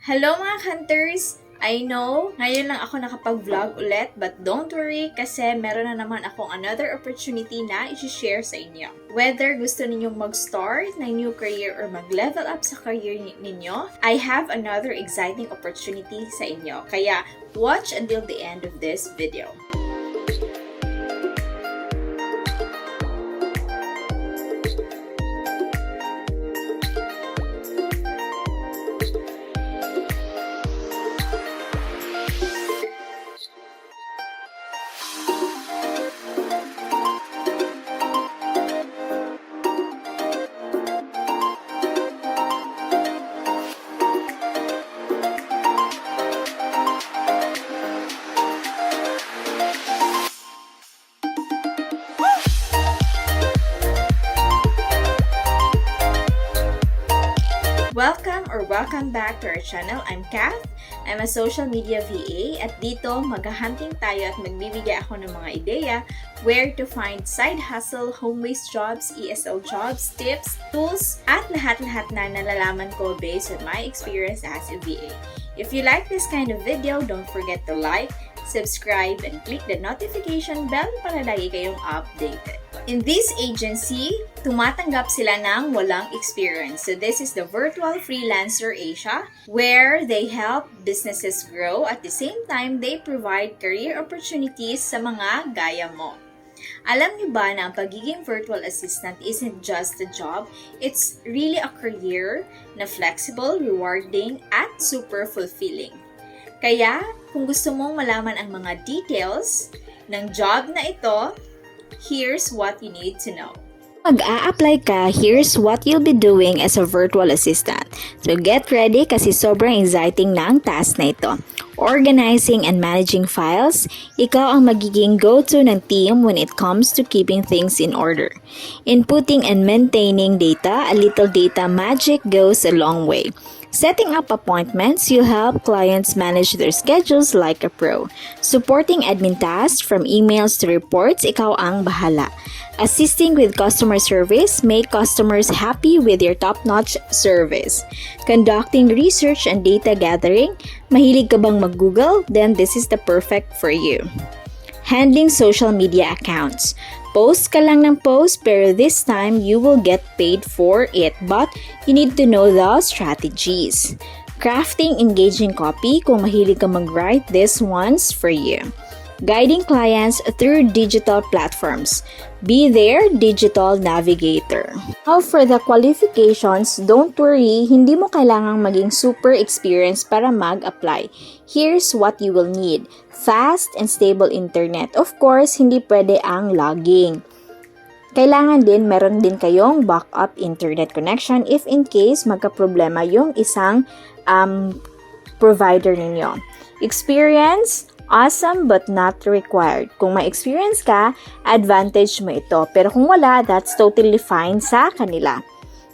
Hello mga hunters! I know, ngayon lang ako nakapag-vlog ulit, but don't worry kasi meron na naman akong another opportunity na i-share sa inyo. Whether gusto ninyong mag-start ng new career or mag-level up sa career ninyo, I have another exciting opportunity sa inyo. Kaya watch until the end of this video. Welcome back to our channel. I'm Kath. I'm a social media VA at dito maghahunting tayo at magbibigay ako ng mga ideya where to find side hustle, home-based jobs, ESL jobs, tips, tools, at lahat-lahat na nalalaman ko based on my experience as a VA. If you like this kind of video, don't forget to like, subscribe, and click the notification bell para lagi kayong updated. In this agency, tumatanggap sila ng walang experience. So this is the Virtual Freelancer Asia, where they help businesses grow. At the same time, they provide career opportunities sa mga gaya mo. Alam niyo ba na ang pagiging virtual assistant isn't just a job, it's really a career na flexible, rewarding, at super fulfilling. Kaya, kung gusto mong malaman ang mga details ng job na ito, here's what you need to know. Mag-a-apply ka, here's what you'll be doing as a virtual assistant. So get ready kasi sobrang exciting na ang task na ito. Organizing and managing files, ikaw ang magiging go-to ng team when it comes to keeping things in order. Inputting and maintaining data, a little data magic goes a long way. Setting up appointments, you help clients manage their schedules like a pro. Supporting admin tasks from emails to reports, ikaw ang bahala. Assisting with customer service, make customers happy with your top-notch service. Conducting research and data gathering, mahilig ka bang mag-Google? Then this is the perfect for you. Handling social media accounts. Post ka lang ng post pero this time you will get paid for it but you need to know the strategies. Crafting engaging copy, kung mahilig ka mag-write, this one's for you. Guiding clients through digital platforms. Be their digital navigator. Now for the qualifications, don't worry, hindi mo kailangang maging super experienced para mag-apply. Here's what you will need. Fast and stable internet. Of course, hindi pwede ang logging. Kailangan din, meron din kayong backup internet connection if in case magka-problema yung isang provider ninyo. Experience, awesome but not required. Kung may experience ka, advantage mo ito. Pero kung wala, that's totally fine sa kanila.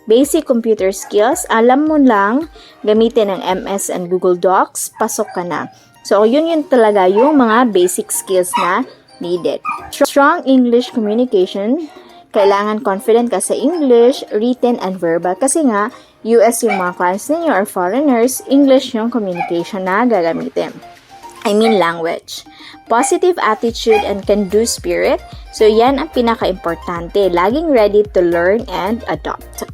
Basic computer skills, alam mo lang gamitin ang MS and Google Docs, pasok ka na. So, yun talaga yung mga basic skills na needed. Strong English communication, kailangan confident ka sa English, written and verbal. Kasi nga, US yung mga clients ninyo or foreigners, English yung communication na gagamitin. Language. Positive attitude and can-do spirit. So, yan ang pinaka-importante. Laging ready to learn and adopt.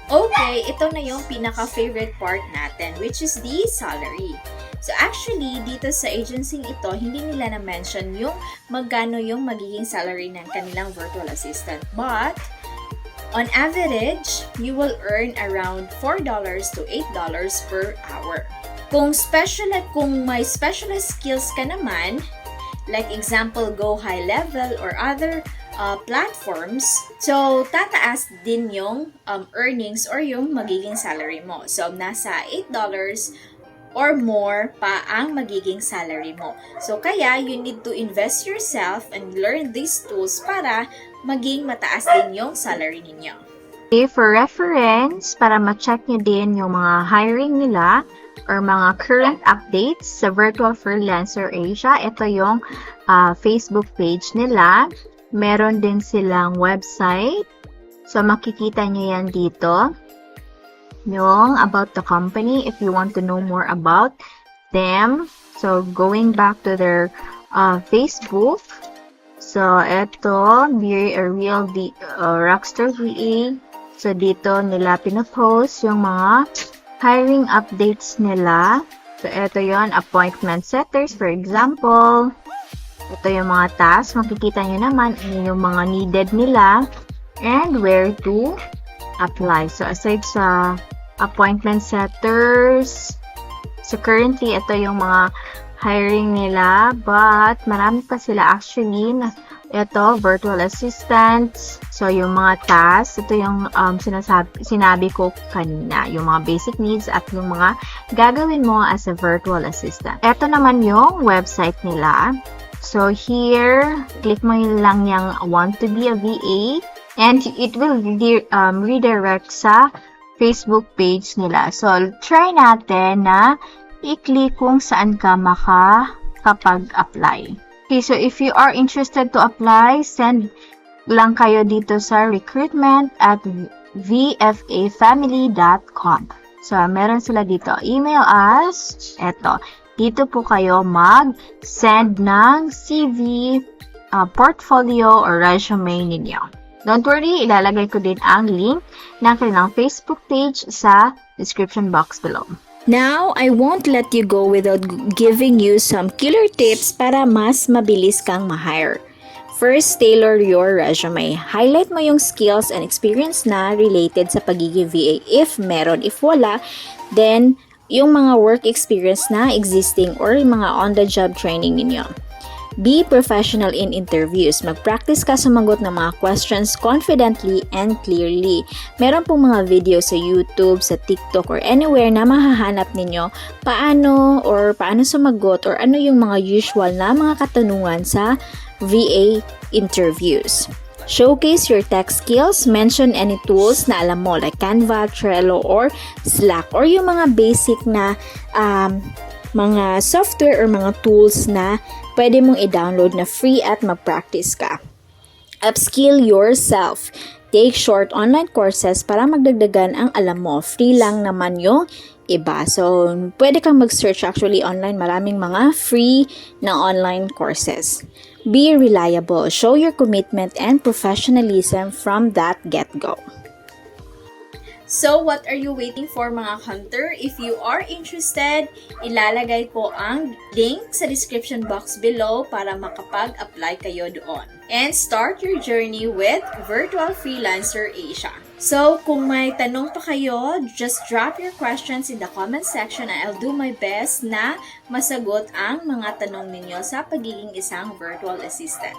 Okay, ito na yung pinaka-favorite part natin, which is the salary. So actually, dito sa agency ito, hindi nila na-mention yung magkano yung magiging salary ng kanilang virtual assistant. But, on average, you will earn around $4 to $8 per hour. Kung may specialized skills ka naman, like example, Go High Level or other platforms, so tataas din yung earnings or yung magiging salary mo. So, nasa $8 or more pa ang magiging salary mo. So, kaya you need to invest yourself and learn these tools para maging mataas din yung salary ninyo. Okay, for reference, para ma-check nyo din yung mga hiring nila or mga current updates sa Virtual Freelancer Asia, ito yung Facebook page nila. Meron din silang website. So, makikita nyo yan dito. yung about the company if you want to know more about them. So, going back to their Facebook. So, eto, Be a Real Rockstar VA. So, dito nila pinopost yung mga hiring updates nila. So, eto yon appointment setters, for example. Ito yung mga tasks. Makikita nyo naman yung mga needed nila and where to apply. So, aside sa appointment setters, so currently, ito yung mga hiring nila, but marami pa sila actually. Ito, virtual assistants. So, yung mga tasks, ito yung sinabi ko kanina, yung mga basic needs at yung mga gagawin mo as a virtual assistant. Ito naman yung website nila. So, here, click mo lang yung want to be a VA and it will redirect sa Facebook page nila. So, try natin na i-click kung saan ka makakapag-apply. Okay, so if you are interested to apply, send lang kayo dito sa recruitment@vfafamily.com. So, meron sila dito. Email us. Eto. Dito po kayo mag-send ng CV, portfolio, or resume ninyo. Don't worry, ilalagay ko din ang link ng kanilang Facebook page sa description box below. Now, I won't let you go without giving you some killer tips para mas mabilis kang ma-hire. First, tailor your resume. Highlight mo yung skills and experience na related sa pagiging VA if meron. If wala, then yung mga work experience na existing or yung mga on-the-job training ninyo. Be professional in interviews. Mag-practice ka sumagot ng mga questions confidently and clearly. Meron pong mga video sa YouTube, sa TikTok, or anywhere na mahahanap ninyo paano sumagot or ano yung mga usual na mga katanungan sa VA interviews. Showcase your tech skills. Mention any tools na alam mo like Canva, Trello, or Slack, or yung mga basic na mga software or mga tools na pwede mong i-download na free at mag-practice ka. Upskill yourself. Take short online courses para magdagdagan ang alam mo. Free lang naman yung iba. So, pwede kang mag-search actually online. Maraming mga free na online courses. Be reliable. Show your commitment and professionalism from that get-go. So, what are you waiting for mga hunter? If you are interested, ilalagay ko ang link sa description box below para makapag-apply kayo doon. And start your journey with Virtual Freelancer Asia. So, kung may tanong pa kayo, just drop your questions in the comment section and I'll do my best na masagot ang mga tanong ninyo sa pagiging isang virtual assistant.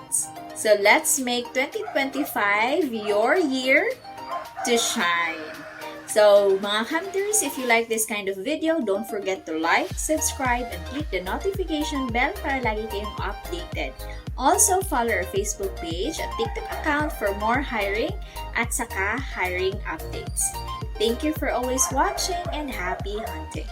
So, let's make 2025 your year to shine. So, mga hunters, if you like this kind of video, don't forget to like, subscribe, and click the notification bell para lagi kayong updated. Also, follow our Facebook page at TikTok account for more hiring at saka hiring updates. Thank you for always watching and happy hunting!